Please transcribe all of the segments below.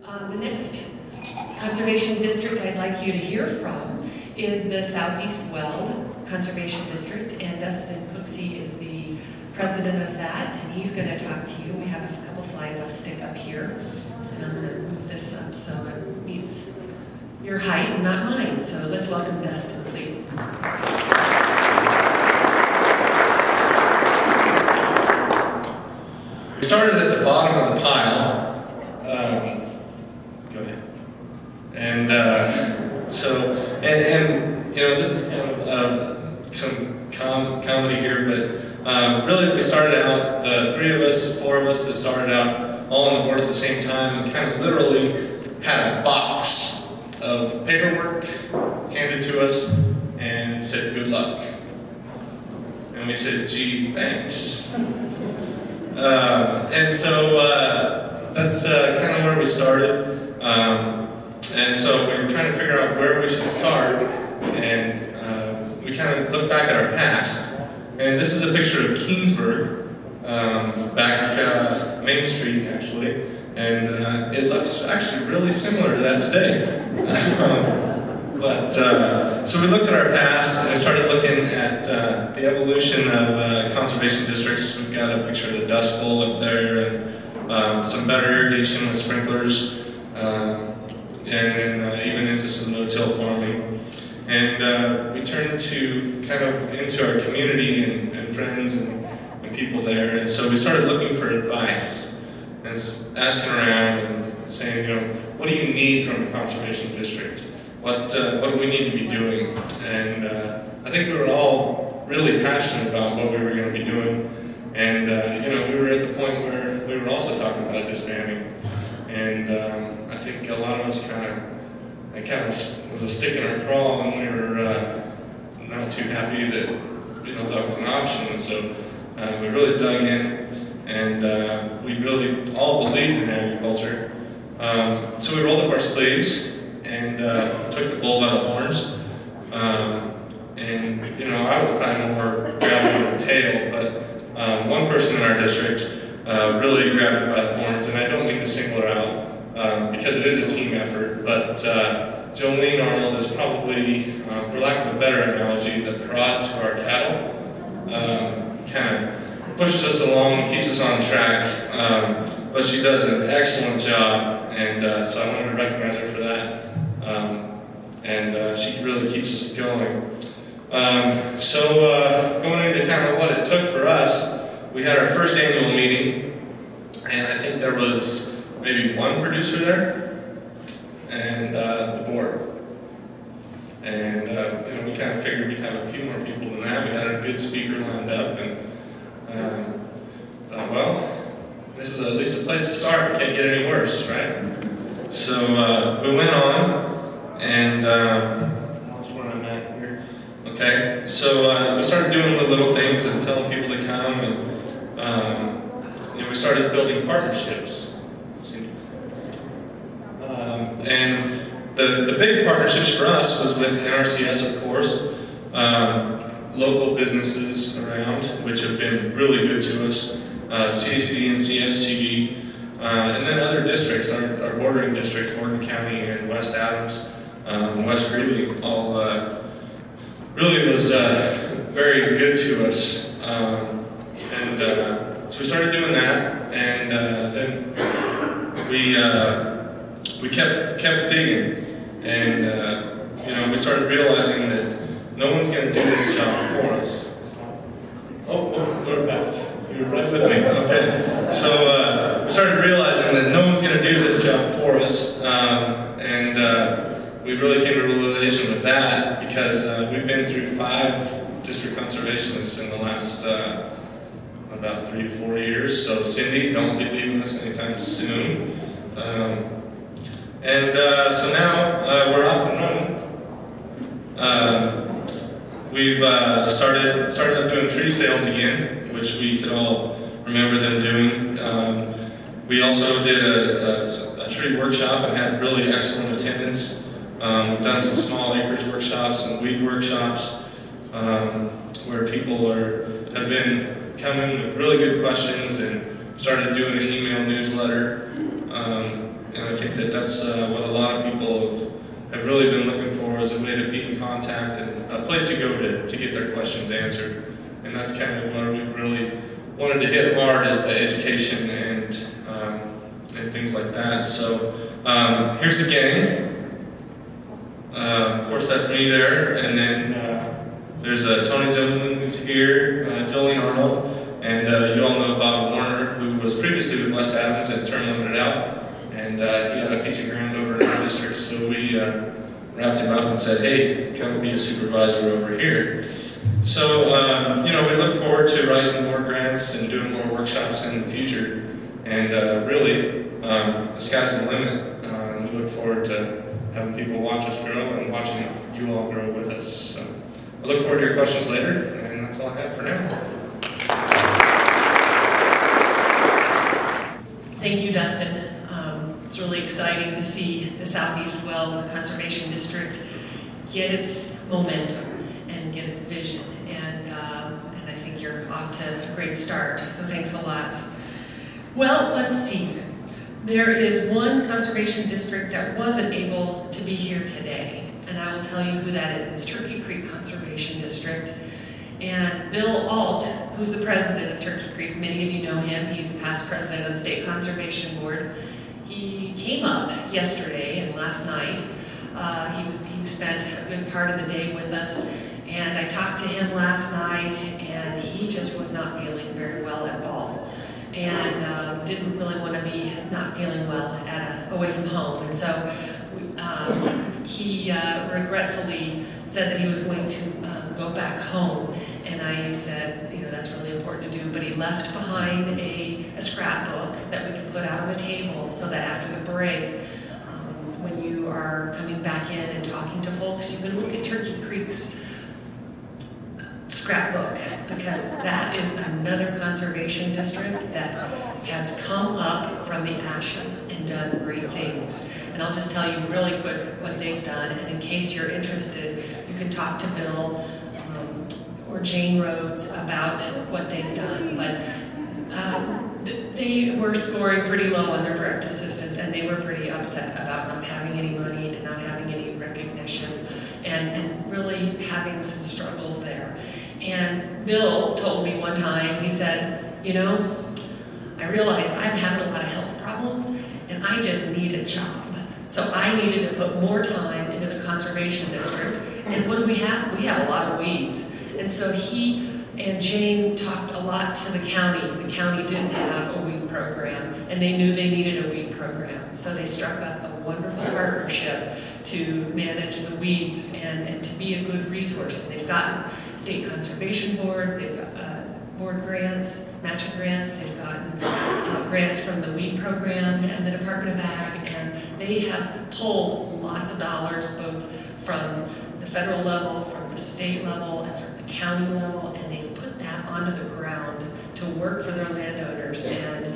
The next conservation district I'd like you to hear from is the Southeast Weld Conservation District, and Dustin Cooksey is the president of that, and he's going to talk to you. We have a couple slides I'll stick up here, and I'm going to move this up so it meets your height and not mine. So let's welcome Dustin, please. We started at the bottom of the pile. Go ahead. And you know, this is kind of some comedy here, but really we started out, the four of us that started out all on the board at the same time, and kind of literally had a box of paperwork handed to us and said, "Good luck." And we said, "Gee, thanks." And so that's kind of where we started. And so we were trying to figure out where we should start, and we kind of looked back at our past. And this is a picture of Keensburg, back Main Street actually, and it looks actually really similar to that today. So we looked at our past, and we started looking at the evolution of conservation districts. We've got a picture of the Dust Bowl up there, and some better irrigation with sprinklers, and then even into some no-till farming. And we turned into our community and friends and people there, and so we started looking for advice and asking around and saying, you know, what do you need from the conservation district? What do we need to be doing? And I think we were all really passionate about what we were going to be doing. And you know, we were at the point where we were also talking about disbanding. And I think a lot of us it kind of was a stick in our craw, and we were not too happy that, you know, that was an option. And so we really dug in, and we really all believed in agriculture. So we rolled up our sleeves and took the bull by the horns. And you know, I was probably more grabbing on the tail, but one person in our district really grabbed it by the horns, and I don't mean to single her out because it is a team effort, but Jolene Arnold is probably, for lack of a better analogy, the prod to our cattle. Kind of pushes us along and keeps us on track, but she does an excellent job, and so I wanted to recognize her for that. And she really keeps us going. So going into kind of what it took for us, we had our first annual meeting, and I think there was maybe one producer there, and the board. And you know, we kind of figured we'd have a few more people than that. We had a good speaker lined up, and thought, well, this is at least a place to start. We can't get any worse, right? So we went on, and that's where I'm at here. Okay, so we started doing the little things and telling people to come, and you know, we started building partnerships. And the big partnerships for us was with NRCS, of course, local businesses around, which have been really good to us, CACD and CSTV, and then other districts, our bordering districts, Morgan County and West Adams, West Greeley, all really was very good to us. So we started doing that, and then we kept digging, and you know, we started realizing that no one's going to do this job for us. Oh, we're past. You're right with me. Okay. So we started realizing that no one's going to do this job for us, and we really came to a realization with that because we've been through 5 district conservationists in the last about 3-4 years. So Cindy, don't be leaving us anytime soon. So now we're off and running. We've started up doing tree sales again, which we could all remember them doing. We also did a tree workshop and had really excellent attendance. We've done some small acreage workshops and weed workshops where people have been coming with really good questions and started doing an email newsletter. And I think that that's what a lot of people have really been looking for, is a way to be in contact and a place to go to get their questions answered. And that's kind of where we've really wanted to hit hard, is the education and things like that. So here's the gang. Of course, that's me there, and then there's Tony Zimmerman, who's here, Jolene Arnold, and you all know Bob Warner, who was previously with West Adams and term limited out, and he had a piece of ground over in our district, so we wrapped him up and said, hey, come be a supervisor over here. So, you know, we look forward to writing more grants and doing more workshops in the future, and really, the sky's the limit. We look forward to having people watch us grow and watching you all grow with us. So I look forward to your questions later, and that's all I have for now. Thank you, Dustin. It's really exciting to see the Southeast Weld Conservation District get its momentum and get its vision, and I think you're off to a great start, so thanks a lot. Well, let's see. There is one conservation district that wasn't able to be here today, and I will tell you who that is. It's Turkey Creek Conservation District. And Bill Alt, who's the president of Turkey Creek, many of you know him, he's a past president of the State Conservation Board. He came up yesterday and last night. He spent a good part of the day with us, and I talked to him last night, and he just was not feeling very well at all. And didn't really want to be not feeling well away from home. And so he regretfully said that he was going to go back home. And I said, you know, that's really important to do. But he left behind a scrapbook that we could put out on a table, so that after the break, when you are coming back in and talking to folks, you can look at Turkey Creek's scrapbook, because that is another conservation district that has come up from the ashes and done great things. And I'll just tell you really quick what they've done, and in case you're interested, you can talk to Bill or Jane Rhodes about what they've done. But they were scoring pretty low on their direct assistance, and they were pretty upset about not having any money and not having any recognition, and really having some struggles there. And Bill told me one time, he said, you know, I realize I'm having a lot of health problems, and I just need a job. So I needed to put more time into the conservation district. And what do we have? We have a lot of weeds. And so he and Jane talked a lot to the county. The county didn't have a weed program, and they knew they needed a weed program. So they struck up a wonderful partnership to manage the weeds and to be a good resource. They've gotten state conservation boards, they've got board grants, matching grants, they've gotten grants from the weed program and the Department of Ag, and they have pulled lots of dollars both from the federal level, from the state level, and from the county level, and they've put that onto the ground to work for their landowners. And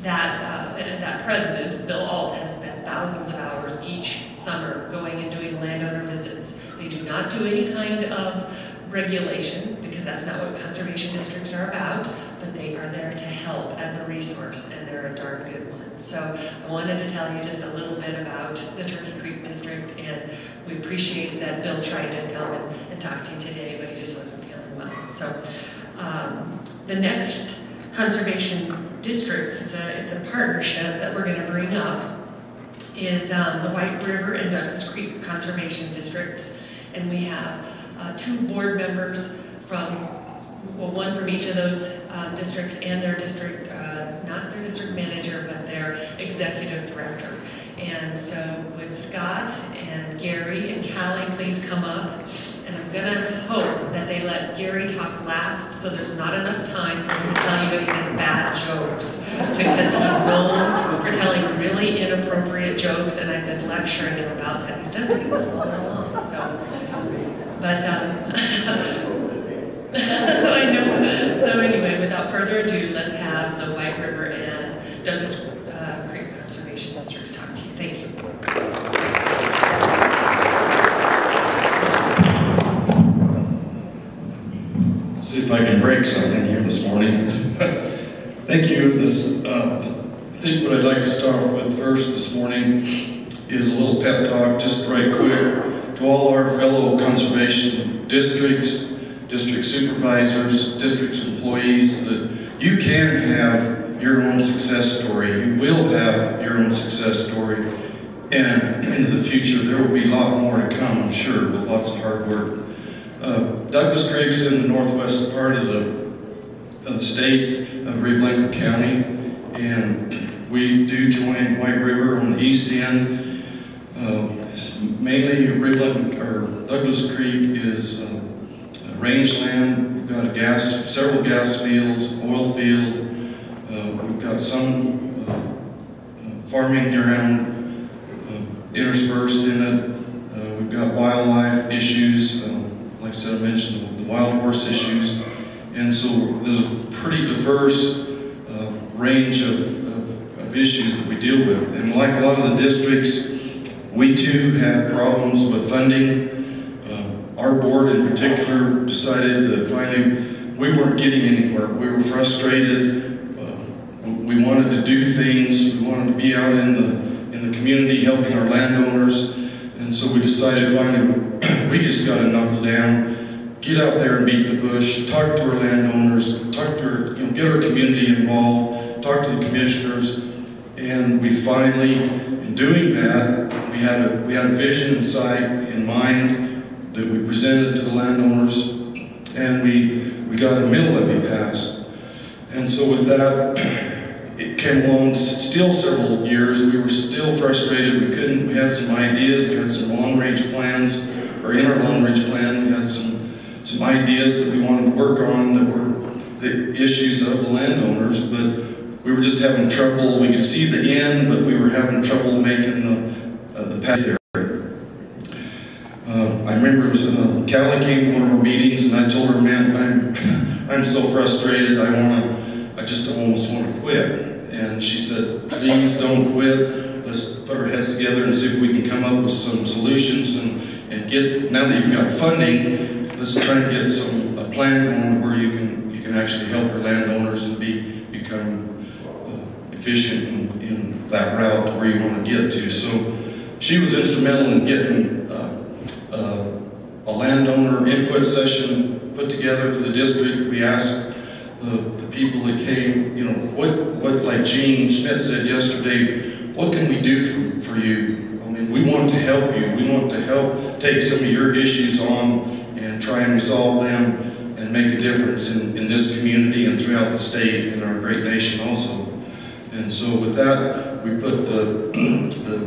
that president, Bill Alt, has spent thousands of hours each summer going and doing landowner visits. They do not do any kind of regulation, because that's not what conservation districts are about, but they are there to help as a resource, and they're a darn good one. So I wanted to tell you just a little bit about the Turkey Creek District, and we appreciate that Bill tried to come and talk to you today, but he just wasn't feeling well. So the next conservation districts, it's a partnership that we're going to bring up, is the White River and Douglas Creek Conservation Districts, and we have 2 board members from, well, one from each of those districts and their district, not their district manager, but their executive director. And so would Scott and Gary and Callie please come up? And I'm gonna hope that they let Gary talk last, so there's not enough time for him to tell you any of his bad jokes, because he's known for telling really inappropriate jokes, and I've been lecturing him about that. He's done pretty well all along, so. But, I know. So anyway, without further ado, let's have the White River and Douglas Creek Conservation Districts talk to you. Thank you. See if I can break something here this morning. Thank you. I think what I'd like to start with first this morning is a little pep talk, just right quick, to all our fellow conservation districts, district supervisors, district employees, that you can have your own success story. You will have your own success story. And into the future, there will be a lot more to come, I'm sure, with lots of hard work. Douglas Creek's in the northwest part of the state of Rio Blanco County, and we do join White River on the east end. Mainly Douglas Creek is rangeland. We've got several gas fields, oil field. We've got some farming ground interspersed in it. We've got wildlife issues. Like I said, I mentioned the wild horse issues. And so there's a pretty diverse range of issues that we deal with. And like a lot of the districts, we too had problems with funding. Our board in particular decided that finally we weren't getting anywhere. We were frustrated. We wanted to do things. We wanted to be out in the community helping our landowners. And so we decided finally we just got to knuckle down, get out there and beat the bush, talk to our landowners, talk to our, get our community involved, talk to the commissioners. And we finally, in doing that, we had a vision and sight in mind that we presented to the landowners, and we got a mill levy passed. And so with that, it came along still several years. We were still frustrated. We had some ideas. We had some long-range plans, or in our long-range plan, we had some ideas that we wanted to work on that were the issues of the landowners, but we were just having trouble. We could see the end, but we were having trouble making the path there. I remember Callie came to one of our meetings, and I told her, man, I'm so frustrated. I just almost want to quit. And she said, please don't quit. Let's put our heads together and see if we can come up with some solutions and get, now that you've got funding, let's try and get a plan going where you can actually help your landowners and become efficient in that route where you want to get to. So she was instrumental in getting a landowner input session put together for the district. We asked the people that came, what like Gene Smith said yesterday, what can we do for you? I mean, we want to help you. We want to help take some of your issues on and try and resolve them and make a difference in this community and throughout the state and our great nation also. And so with that, we put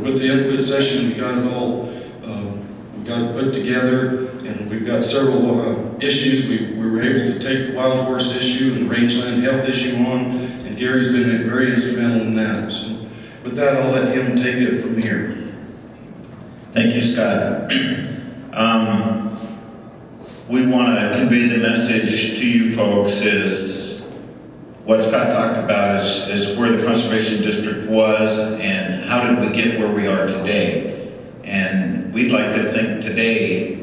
with the input session, we got it all, we got it put together, and we've got several issues. We were able to take the wild horse issue and the rangeland health issue on, and Gary's been very instrumental in that. So with that, I'll let him take it from here. Thank you, Scott. We want to convey the message to you folks is what Scott talked about is where the Conservation District was and how did we get where we are today. And we'd like to think today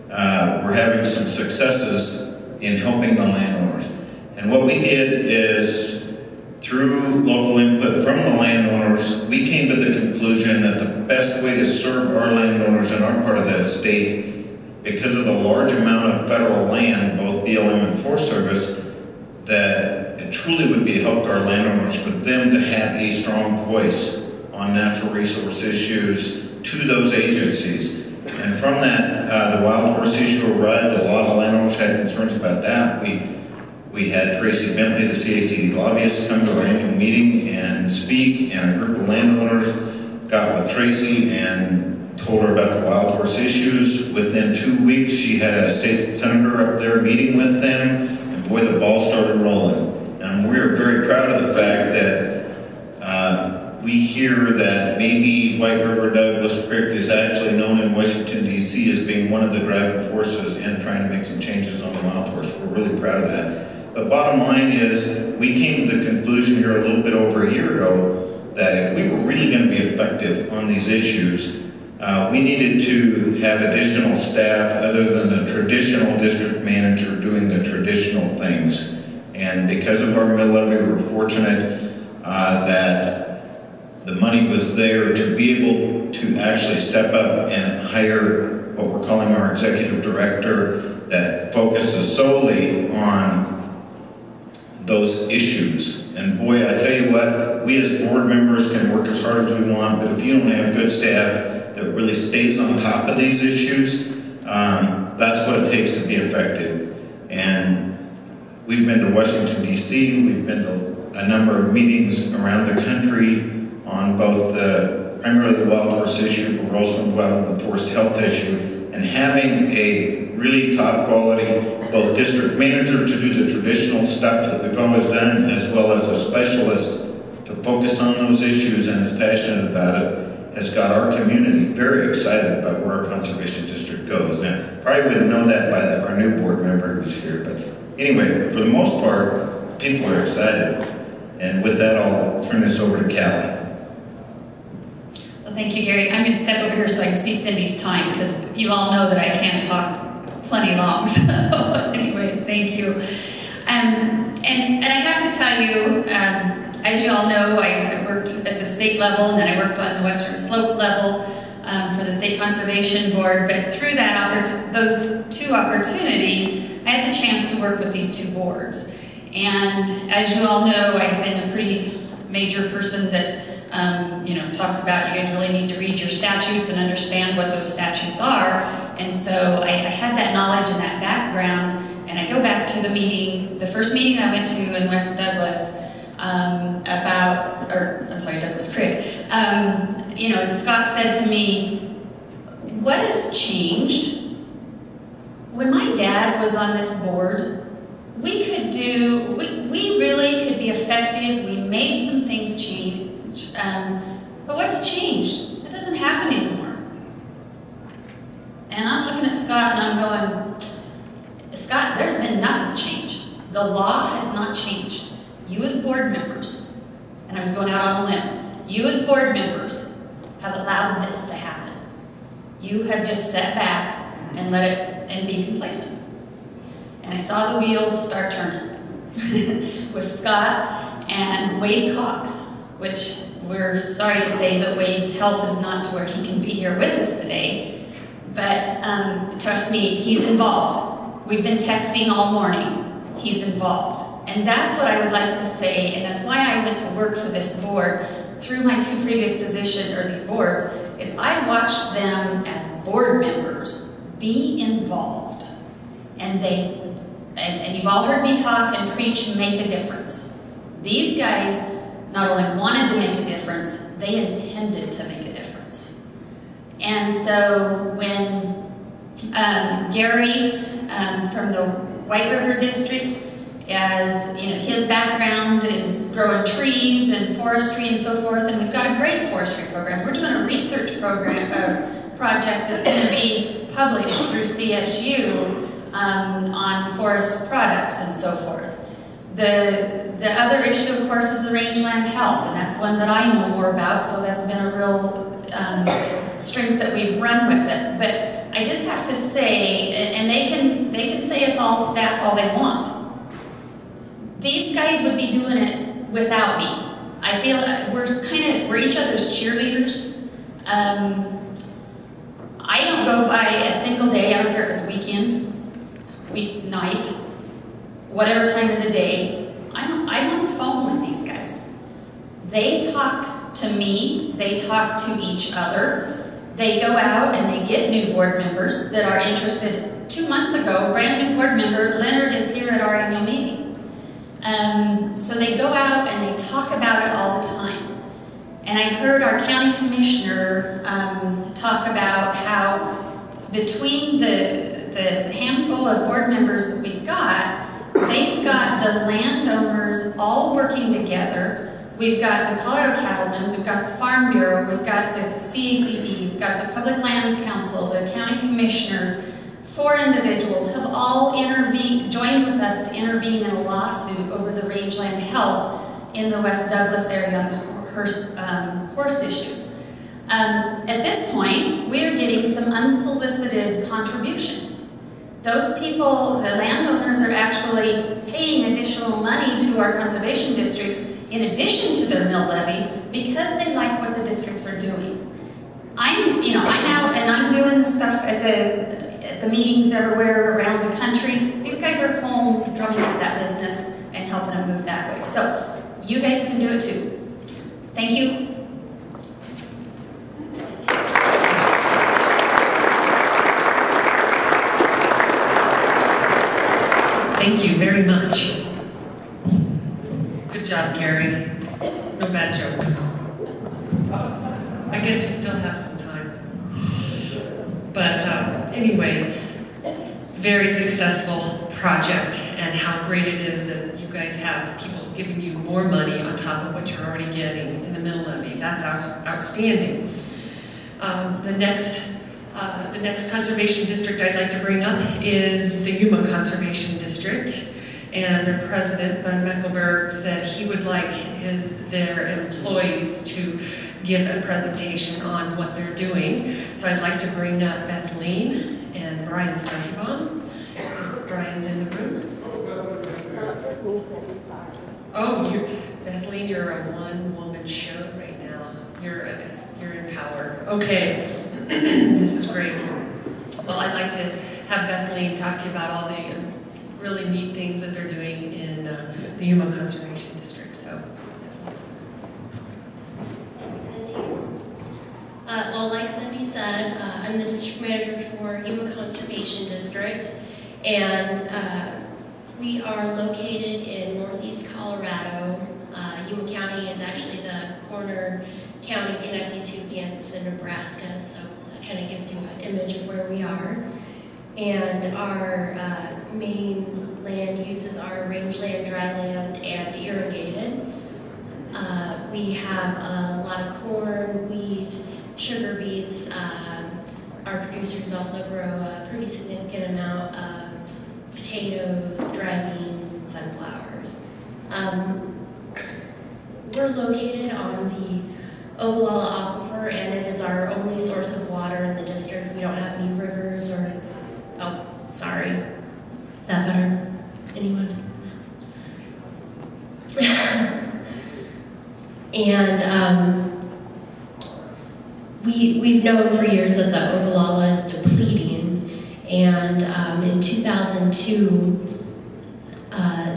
we're having some successes in helping the landowners. And what we did is, through local input from the landowners, we came to the conclusion that the best way to serve our landowners in our part of the state, because of the large amount of federal land, both BLM and Forest Service, that it truly would be help our landowners for them to have a strong voice on natural resource issues to those agencies. And from that, the wild horse issue arrived. A lot of landowners had concerns about that. We had Tracy Bentley, the CACD lobbyist, come to our annual meeting and speak, and a group of landowners got with Tracy and told her about the wild horse issues. Within 2 weeks, she had a state senator up there meeting with them, and boy, the ball started rolling. And we're very proud of the fact that we hear that maybe White River Douglas Creek is actually known in Washington, D.C. as being one of the driving forces in trying to make some changes on the wild horse. We're really proud of that. But bottom line is, we came to the conclusion here a little bit over a year ago that if we were really going to be effective on these issues, we needed to have additional staff other than the traditional district manager doing the traditional things. And because of our mill levy, we're fortunate that the money was there to be able to actually step up and hire what we're calling our executive director that focuses solely on those issues. And boy, I tell you what, we as board members can work as hard as we want, but if you don't have good staff that really stays on top of these issues, that's what it takes to be effective. And we've been to Washington, D.C., we've been to a number of meetings around the country on both primarily the wild horse issue, but we're also involved in the forest health issue, and having a really top quality both district manager to do the traditional stuff that we've always done, as well as a specialist to focus on those issues and is passionate about it, has got our community very excited about where our conservation district goes. Now, probably wouldn't know that by our new board member who's here, but anyway, for the most part, people are excited. And with that, I'll turn this over to Callie. Well, thank you, Gary. I'm going to step over here so I can see Cindy's time, because you all know that I can't talk plenty long. So anyway, thank you. And I have to tell you, as you all know, I worked at the state level, and then I worked on the Western Slope level for the State Conservation Board. But through those two opportunities, I had the chance to work with these two boards. And as you all know, I've been a pretty major person that talks about you guys really need to read your statutes and understand what those statutes are. And so I had that knowledge and that background, and I go back to the first meeting I went to in West Douglas Douglas Creek. And Scott said to me, what has changed? When my dad was on this board, we really could be effective. We made some things change. But what's changed? It doesn't happen anymore. And I'm looking at Scott and I'm going, Scott, there's been nothing change. The law has not changed. You as board members, and I was going out on a limb, you as board members have allowed this to happen. You have just sat back and let it and be complacent. And I saw the wheels start turning with Scott and Wade Cox, which we're sorry to say that Wade's health is not to where he can be here with us today, but trust me, he's involved. We've been texting all morning. He's involved. And that's what I would like to say, and that's why I went to work for this board through my two previous positions, or these boards, is I watched them as board members be involved. And you've all heard me talk and preach, make a difference. These guys not only wanted to make a difference, they intended to make a difference. And so when Gary from the White River District, as his background is growing trees and forestry and so forth, and we've got a great forestry program. We're doing a research program, project that's going to be published through CSU on forest products and so forth. The other issue, of course, is the rangeland health, and that's one that I know more about, so that's been a real strength that we've run with it. But I just have to say, and they can say it's all staff all they want. These guys would be doing it without me. I feel we're each other's cheerleaders. I don't go by a single day, I don't care if it's weekend, weeknight, whatever time of the day, I'm on the phone with these guys. They talk to me, they talk to each other, they go out and they get new board members that are interested. 2 months ago, brand new board member, Leonard, is here at our annual meeting. So they go out and they talk about it all the time. And I've heard our county commissioner talk about how between the handful of board members that we've got, they've got the landowners all working together. We've got the Colorado Cattlemen's, we've got the Farm Bureau, we've got the CACD, we've got the Public Lands Council, the county commissioners. 4 individuals have all joined with us to intervene in a lawsuit over the rangeland health in the West Douglas area on horse issues. At this point, we are getting some unsolicited contributions. Those people, the landowners, are actually paying additional money to our conservation districts in addition to their mill levy because they like what the districts are doing. I'm out and I'm doing the stuff at the meetings everywhere around the country. These guys are home drumming up that business and helping them move that way. So you guys can do it too. Thank you. Thank you very much. Good job, Gary. No bad jokes. I guess you still have some time. But anyway, very successful project, and how great it is that you guys have people giving you more money on top of what you're already getting in the mill levy. That's outstanding. The next conservation district I'd like to bring up is the Yuma Conservation District, and their president, Bud Mecklenburg, said he would like their employees to give a presentation on what they're doing. So I'd like to bring up Bethleen and Brian Starkeybaum. If Brian's in the room. Oh, Bethleen, you're a one-woman show right now. You're in power. Okay, this is great. Well, I'd like to have Bethleen talk to you about all the really neat things that they're doing in the Yuma Conservation District. So, Thanks, Cindy. Well, like Cindy said, I'm the district manager for Yuma Conservation District, and we are located in northeast Colorado. Yuma County is actually the corner county connecting to Kansas and Nebraska, so that kind of gives you an image of where we are. And our main land uses are rangeland, dryland, and irrigated. We have a lot of corn, wheat, sugar beets. Our producers also grow a pretty significant amount of potatoes, dry beans, and sunflowers. We're located on the Ogallala Aquifer, and it is our only source of water in the district. We don't have any rivers or, oh, sorry. Is that better? Anyone? And we've known for years that the Ogallala is depleting, and in 2002,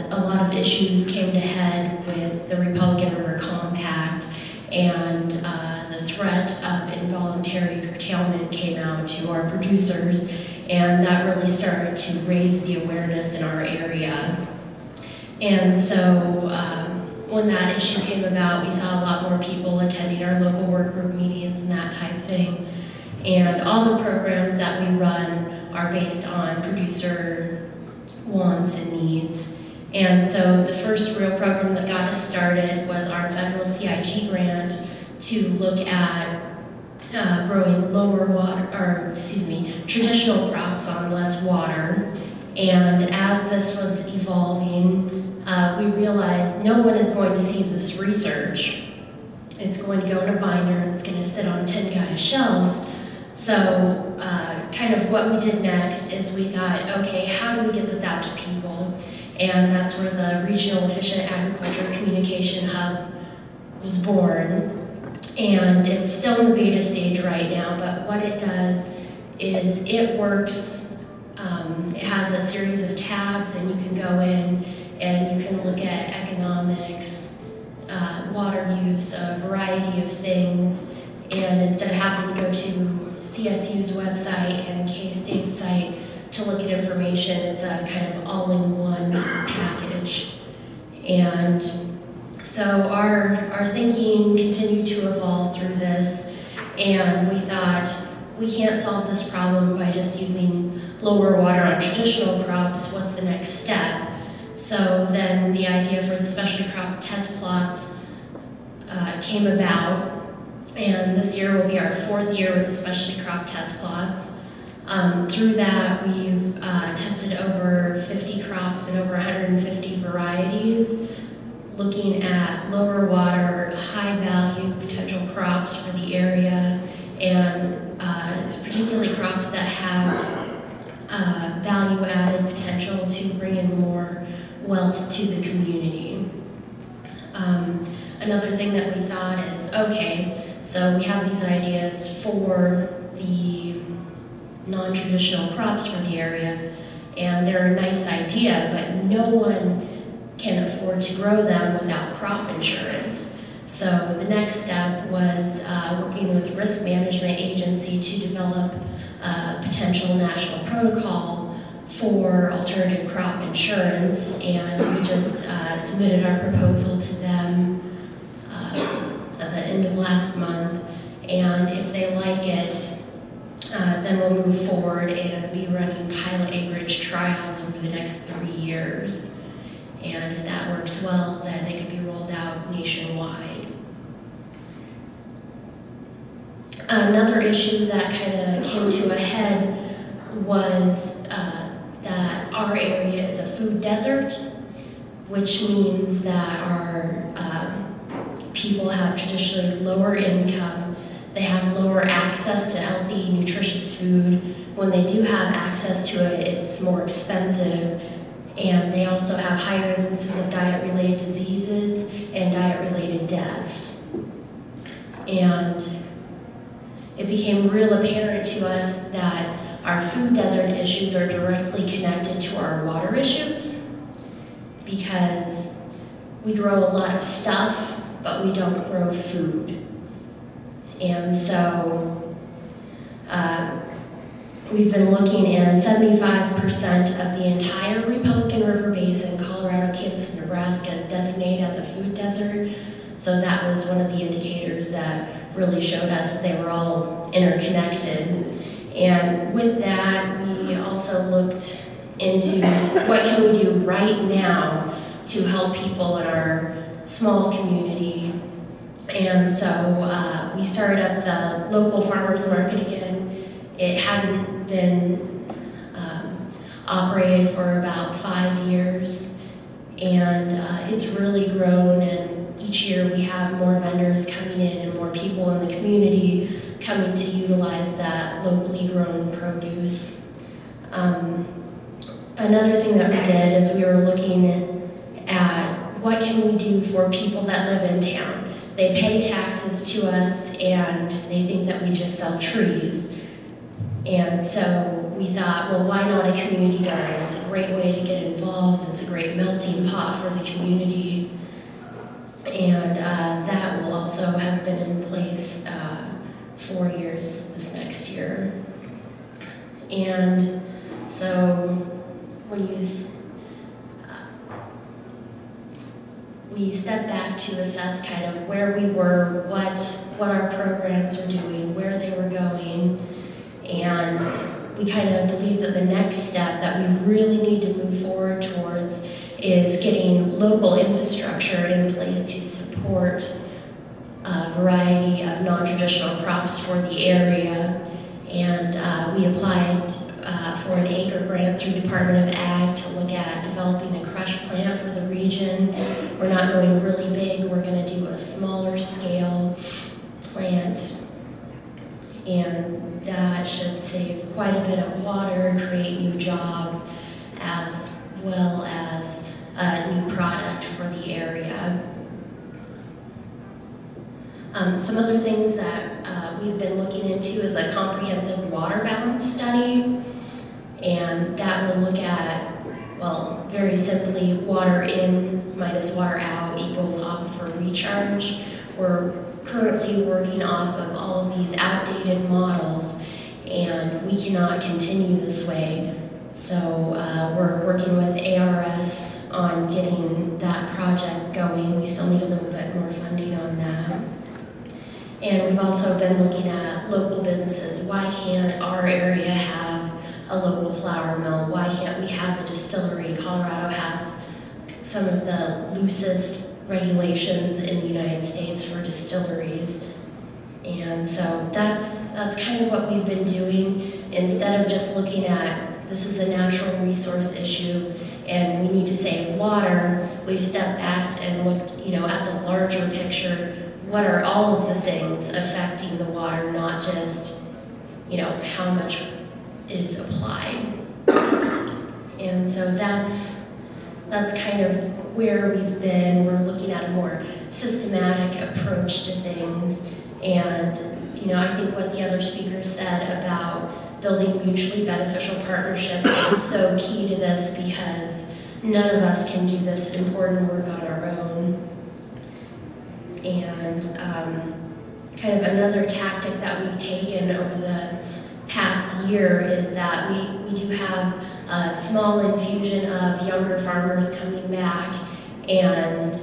a lot of issues came to head with the Republican River Compact, and the threat of involuntary curtailment came out to our producers, and that really started to raise the awareness in our area. And so when that issue came about, we saw a lot more people attending our local work group meetings and that type of thing. And all the programs that we run are based on producer wants and needs. And so the first real program that got us started was our federal CIG grant to look at growing traditional crops on less water. And as this was evolving, we realized no one is going to see this research. It's going to go in a binder and it's going to sit on 10 guys' shelves. So kind of what we did next is we thought, okay, how do we get this out to people? And that's where the Regional Efficient Agriculture Communication Hub was born. And it's still in the beta stage right now, but what it does is it works, it has a series of tabs, and you can go in and you can look at economics, water use, a variety of things, and instead of having to go to CSU's website and K-State's site to look at information, it's a kind of all-in-one package. And so our thinking continued to evolve through this, and we thought we can't solve this problem by just using lower water on traditional crops. What's the next step? So then the idea for the specialty crop test plots came about, and this year will be our 4th year with the specialty crop test plots. Through that, we've tested over 50 crops and over 150 varieties, looking at lower water, high value potential crops for the area, and particularly crops that have value value-added potential to bring in more wealth to the community. Another thing that we thought is, okay, so we have these ideas for the non-traditional crops for the area, and they're a nice idea, but no one can afford to grow them without crop insurance. So the next step was working with risk management agency to develop a potential national protocol for alternative crop insurance, and we just submitted our proposal to them at the end of last month, and if they like it, then we'll move forward and be running pilot acreage trials over the next 3 years. And if that works well, then it could be rolled out nationwide. Another issue that kind of came to a head was that our area is a food desert, which means that our people have traditionally lower income. They have lower access to healthy, nutritious food. When they do have access to it, it's more expensive. And they also have higher instances of diet-related diseases and diet-related deaths. And it became real apparent to us that our food desert issues are directly connected to our water issues, because we grow a lot of stuff, but we don't grow food. And so we've been looking, and 75% of the entire Republican River Basin, Colorado, Kansas, and Nebraska, is designated as a food desert. So that was one of the indicators that really showed us that they were all interconnected. And with that, we also looked into what can we do right now to help people in our small community. And so we started up the local farmers market again. It hadn't been operated for about 5 years, and it's really grown, and each year we have more vendors coming in and more people in the community coming to utilize that locally grown produce. Another thing that we did is we were looking at what can we do for people that live in town. They pay taxes to us, and they think that we just sell trees. And so we thought, well, why not a community garden? It's a great way to get involved. It's a great melting pot for the community. And that will also have been in place 4 years this next year. And so when we stepped back to assess kind of where we were, what our programs were doing, where they were going, and we kind of believe that the next step that we really need to move forward towards is getting local infrastructure in place to support a variety of non-traditional crops for the area. And we applied for an acre grant through Department of Ag to look at developing a crush plant for the region. We're not going really big, we're going to do a smaller scale plant, and that should save quite a bit of water, create new jobs, as well as a new product for the area. Some other things that we've been looking into is a comprehensive water balance study, and that will look at, well, very simply, water in minus water out equals aquifer recharge. We're currently working off of all of these outdated models, and we cannot continue this way. So we're working with ARS on getting that project going. We still need a little bit more funding on that. And we've also been looking at local businesses. Why can't our area have a local flour mill? Why can't we have a distillery? Colorado has some of the loosest regulations in the United States for distilleries. And so that's kind of what we've been doing. Instead of just looking at this is a natural resource issue and we need to save water, we've stepped back and looked, at the larger picture. What are all of the things affecting the water, not just, how much is applied. And so that's kind of where we've been. We're looking at a more systematic approach to things. And, you know, I think what the other speaker said about building mutually beneficial partnerships is so key to this, because none of us can do this important work on our own. And kind of another tactic that we've taken over the past year is that we do have a small infusion of younger farmers coming back, and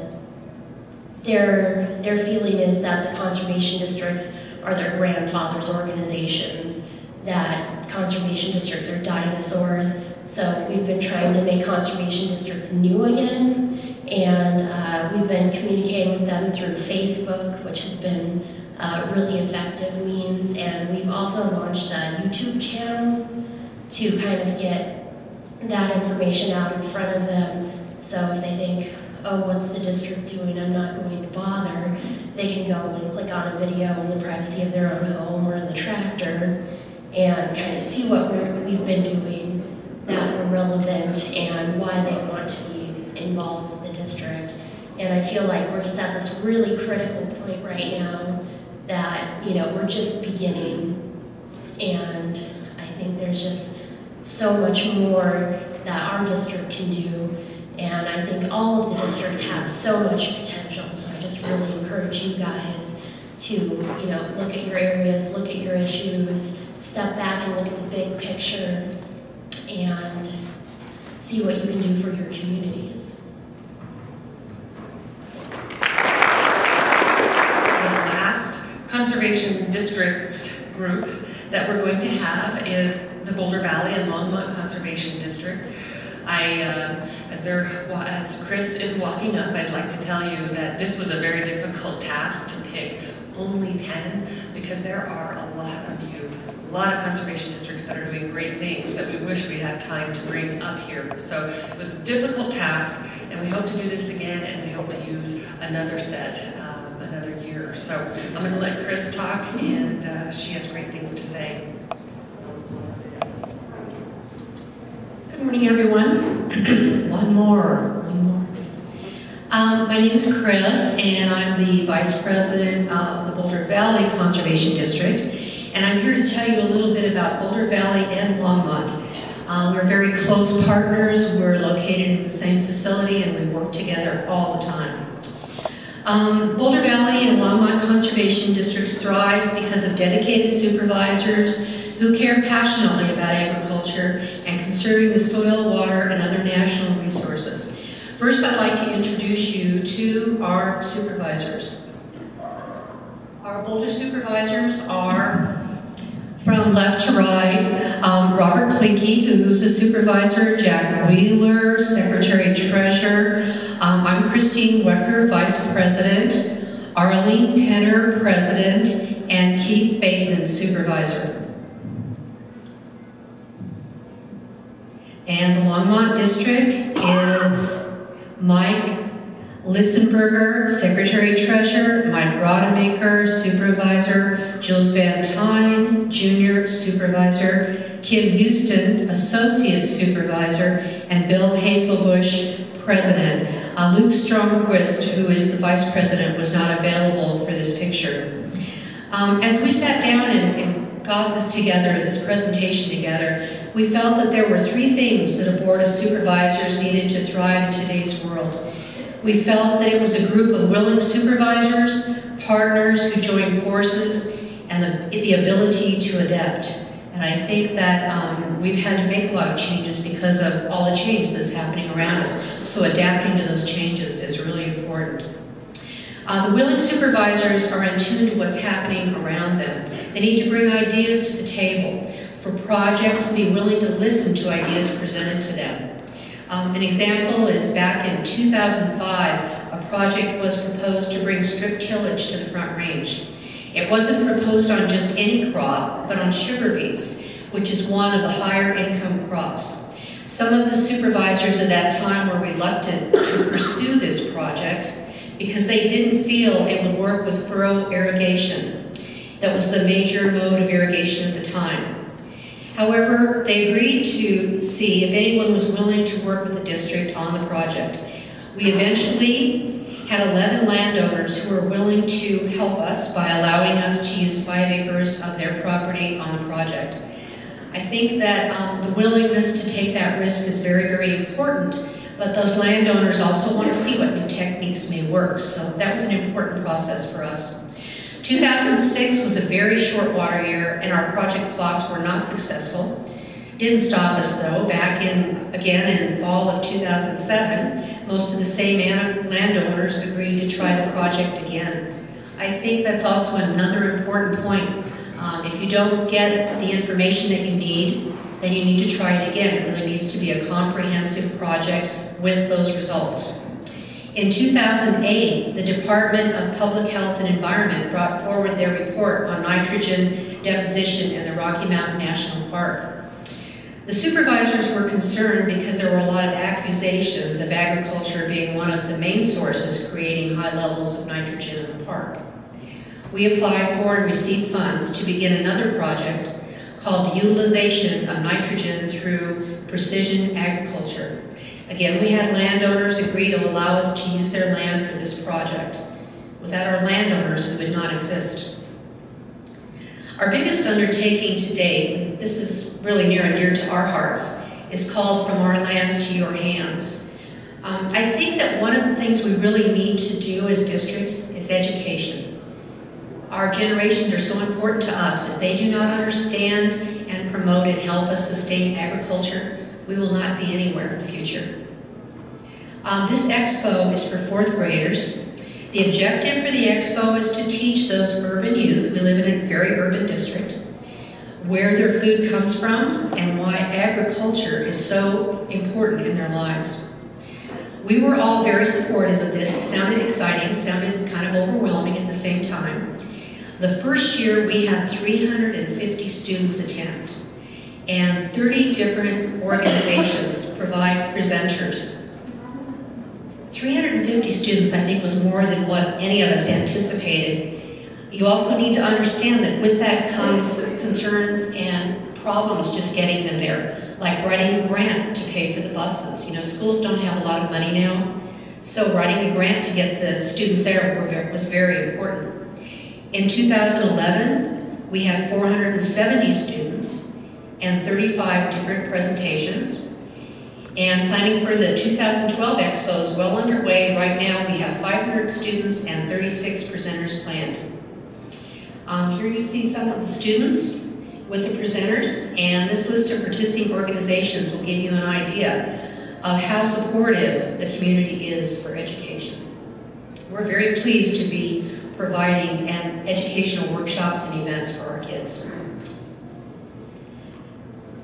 their feeling is that the conservation districts are their grandfathers' organizations, that conservation districts are dinosaurs. So we've been trying to make conservation districts new again, and we've been communicating with them through Facebook, which has been really effective means, and we've also launched a YouTube channel to kind of get that information out in front of them. So if they think, oh, what's the district doing? I'm not going to bother. They can go and click on a video in the privacy of their own home or in the tractor and kind of see what we've been doing that were relevant and why they want to be involved with the district. And I feel like we're just at this really critical point right now that, you know, we're just beginning. And I think there's just so much more that our district can do. And I think all of the districts have so much potential. So I just really encourage you guys to, you know, look at your areas, look at your issues, step back and look at the big picture and see what you can do for your communities. The last conservation districts group that we're going to have is the Boulder Valley and Longmont Conservation District. As Chris is walking up, I'd like to tell you that this was a very difficult task to pick only 10, because there are a lot of you, a lot of conservation districts that are doing great things that we wish we had time to bring up here. So it was a difficult task, and we hope to do this again, and we hope to use another set, another year. So I'm going to let Chris talk, and she has great things to say. Good morning, everyone. One more. My name is Chris, and I'm the Vice President of the Boulder Valley Conservation District. And I'm here to tell you a little bit about Boulder Valley and Longmont. We're very close partners. We're located in the same facility, and we work together all the time. Boulder Valley and Longmont Conservation Districts thrive because of dedicated supervisors who care passionately about agriculture and conserving the soil, water, and other national resources. First, I'd like to introduce you to our supervisors. Our Boulder supervisors are, from left to right, Robert Plinke, who's a supervisor, Jack Wheeler, secretary-treasurer. I'm Christine Wecker, vice president, Arlene Penner, president, and Keith Bateman, supervisor. And the Longmont district is Mike Lissenberger, secretary-treasurer, Mike Rodemaker, supervisor, Jules Van Tyne, junior supervisor, Kim Houston, associate supervisor, and Bill Hazelbush, president. Luke Stromquist, who is the vice president, was not available for this picture. As we sat down and got this together, this presentation together, we felt that there were 3 things that a board of supervisors needed to thrive in today's world. We felt that it was a group of willing supervisors, partners who join forces, and the ability to adapt. And I think that we've had to make a lot of changes because of all the change that's happening around us. So adapting to those changes is really important. The willing supervisors are in tune to what's happening around them. They need to bring ideas to the table for projects and be willing to listen to ideas presented to them. An example is back in 2005, a project was proposed to bring strip tillage to the Front Range. It wasn't proposed on just any crop, but on sugar beets, which is one of the higher income crops. Some of the supervisors at that time were reluctant to pursue this project because they didn't feel it would work with furrow irrigation. That was the major mode of irrigation at the time. However, they agreed to see if anyone was willing to work with the district on the project. We eventually had 11 landowners who were willing to help us by allowing us to use 5 acres of their property on the project. I think that the willingness to take that risk is very, very important, but those landowners also want to see what new techniques may work, so that was an important process for us. 2006 was a very short water year, and our project plots were not successful. Didn't stop us though. Back again in fall of 2007, most of the same landowners agreed to try the project again. I think that's also another important point. If you don't get the information that you need, then you need to try it again. It really needs to be a comprehensive project with those results. In 2008, the Department of Public Health and Environment brought forward their report on nitrogen deposition in the Rocky Mountain National Park. The supervisors were concerned because there were a lot of accusations of agriculture being one of the main sources creating high levels of nitrogen in the park. We applied for and received funds to begin another project called Utilization of Nitrogen Through Precision Agriculture. Again, we had landowners agree to allow us to use their land for this project. Without our landowners, we would not exist. Our biggest undertaking to date, this is really near and dear to our hearts, is called From Our Lands to Your Hands. I think that one of the things we really need to do as districts is education. Our generations are so important to us. If they do not understand and promote and help us sustain agriculture, we will not be anywhere in the future. This expo is for 4th graders. The objective for the expo is to teach those urban youth, we live in a very urban district, where their food comes from and why agriculture is so important in their lives. We were all very supportive of this. It sounded exciting, sounded kind of overwhelming at the same time. The first year we had 350 students attend, and 30 different organizations provide presenters. 350 students, I think, was more than what any of us anticipated. You also need to understand that with that comes concerns and problems just getting them there, like writing a grant to pay for the buses. You know, schools don't have a lot of money now, so writing a grant to get the students there was very important. In 2011, we had 470 students and 35 different presentations. And planning for the 2012 Expo is well underway. Right now we have 500 students and 36 presenters planned. Here you see some of the students with the presenters, and this list of participating organizations will give you an idea of how supportive the community is for education. We're very pleased to be providing educational workshops and events for our kids.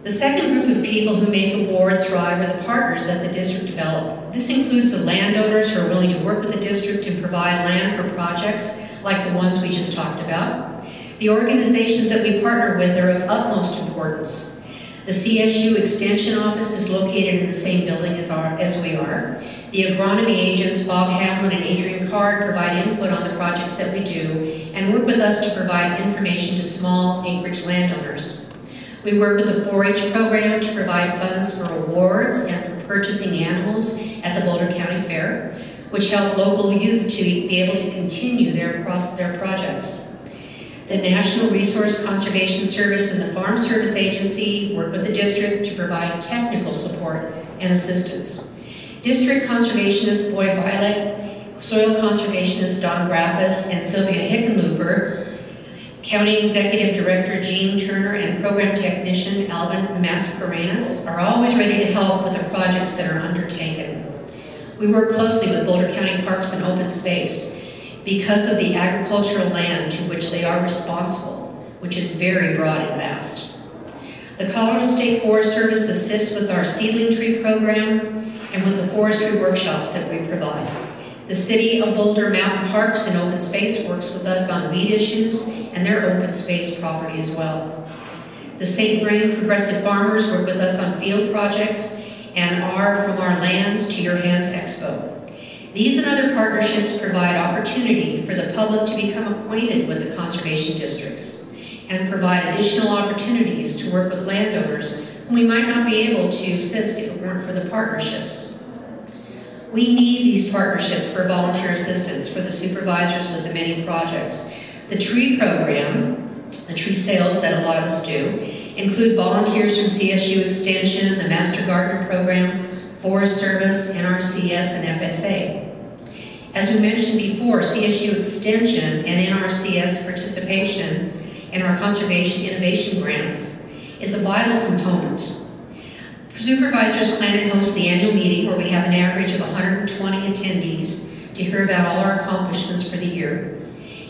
The second group of people who make a board thrive are the partners that the district develop. This includes the landowners who are willing to work with the district and provide land for projects like the ones we just talked about. The organizations that we partner with are of utmost importance. The CSU Extension Office is located in the same building as we are. The agronomy agents, Bob Hamlin and Adrian Card, provide input on the projects that we do and work with us to provide information to small acreage landowners. We work with the 4-H program to provide funds for awards and for purchasing animals at the Boulder County Fair, which help local youth to be able to continue their projects. The National Resource Conservation Service and the Farm Service Agency work with the district to provide technical support and assistance. District Conservationist Boyd Violet, Soil Conservationist Don Graffis, and Sylvia Hickenlooper, County Executive Director Jean Turner, and Program Technician Alvin Mascarenas are always ready to help with the projects that are undertaken. We work closely with Boulder County Parks and Open Space because of the agricultural land to which they are responsible, which is very broad and vast. The Colorado State Forest Service assists with our seedling tree program and with the forestry workshops that we provide. The City of Boulder Mountain Parks and Open Space works with us on weed issues and their open space property as well. The St. Vrain Progressive Farmers work with us on field projects and our From Our Lands to Your Hands Expo. These and other partnerships provide opportunity for the public to become acquainted with the conservation districts and provide additional opportunities to work with landowners whom we might not be able to assist if it weren't for the partnerships. We need these partnerships for volunteer assistance for the supervisors with the many projects. The tree program, the tree sales that a lot of us do, include volunteers from CSU Extension, the Master Gardener Program, Forest Service, NRCS, and FSA. As we mentioned before, CSU Extension and NRCS participation in our Conservation Innovation Grants is a vital component. Supervisors plan to host the annual meeting where we have an average of 120 attendees to hear about all our accomplishments for the year.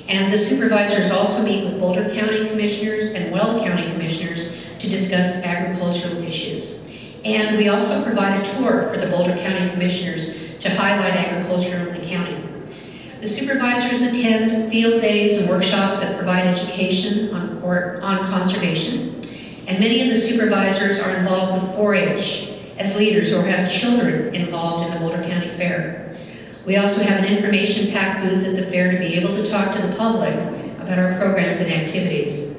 And the supervisors also meet with Boulder County Commissioners and Weld County Commissioners to discuss agricultural issues. And we also provide a tour for the Boulder County Commissioners to highlight agriculture in the county. The supervisors attend field days and workshops that provide education on conservation. And many of the supervisors are involved with 4-H as leaders or have children involved in the Boulder County Fair. We also have an information-packed booth at the fair to be able to talk to the public about our programs and activities.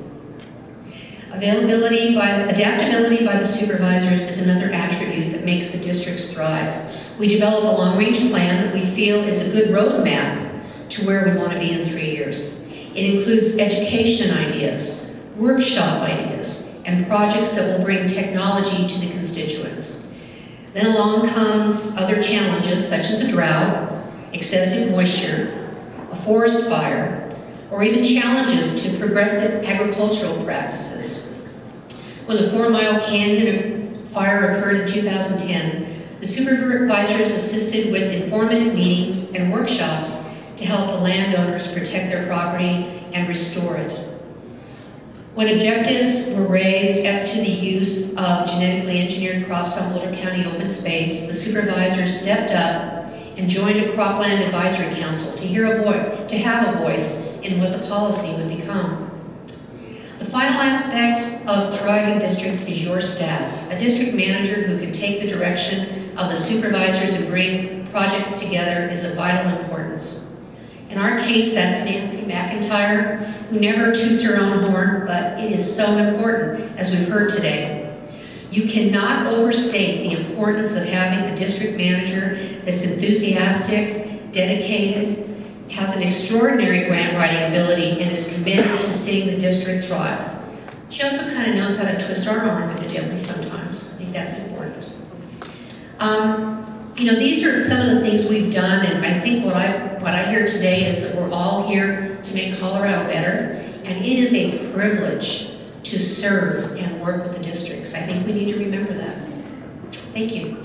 Adaptability by the supervisors is another attribute that makes the districts thrive. We develop a long-range plan that we feel is a good roadmap to where we want to be in 3 years. It includes education ideas, workshop ideas, and projects that will bring technology to the constituents. Then along comes other challenges such as a drought, excessive moisture, a forest fire, or even challenges to progressive agricultural practices. When the 4 Mile Canyon fire occurred in 2010, the supervisors assisted with informative meetings and workshops to help the landowners protect their property and restore it. When objectives were raised as to the use of genetically engineered crops on Boulder County open space, the supervisors stepped up and joined a cropland advisory council to have a voice in what the policy would become. The final aspect of thriving district is your staff, a district manager who can take the direction of the supervisors and bring projects together is of vital importance. In our case, that's Nancy McIntyre, who never toots her own horn, but it is so important, as we've heard today. You cannot overstate the importance of having a district manager that's enthusiastic, dedicated, has an extraordinary grant writing ability, and is committed to seeing the district thrive. She also kind of knows how to twist our arm evidently sometimes. I think that's important. You know, these are some of the things we've done, and I think what I hear today is that we're all here to make Colorado better, and it is a privilege to serve and work with the districts. I think we need to remember that. Thank you.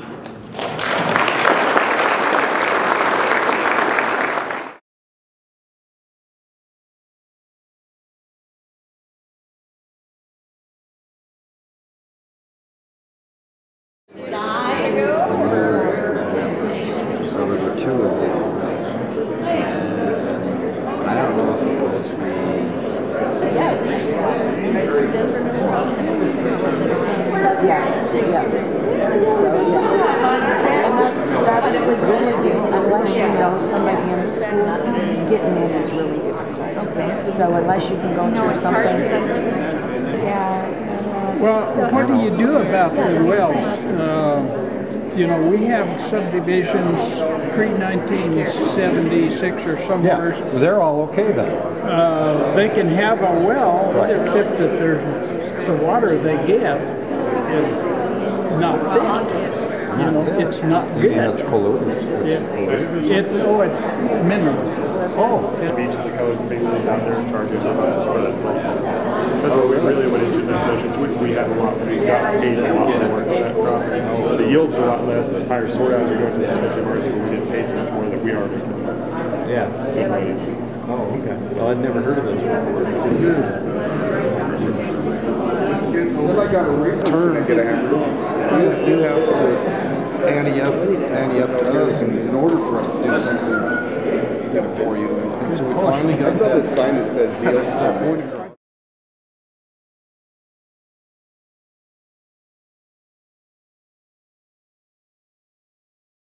So there were 2 of them. I don't know if it was the... And that's really, unless you know somebody in the school, getting in is really difficult. Okay. So unless you can go through something. Yeah. Well, what do you do about the wells? You know, we have subdivisions pre-1976 or somewhere. Yeah, they're all okay then. They can have a well, right, except that the water they get is not fit. You know, it's not good. It's polluted. It's mineral. Oh. The beach, the coast, basically out there in charge of that. That's what really what interests us, especially we have a lot, we got paid a lot more for that property. The yield's a lot less, the higher sort as we go to the especially markets where we get paid so much more that we are making. Yeah. Good money. Oh, okay. Well, I'd never heard of those before. Well, I got a return and get a hammer. You have to ante up to us in order for us to do something for you. And so we finally got that sign that said deal.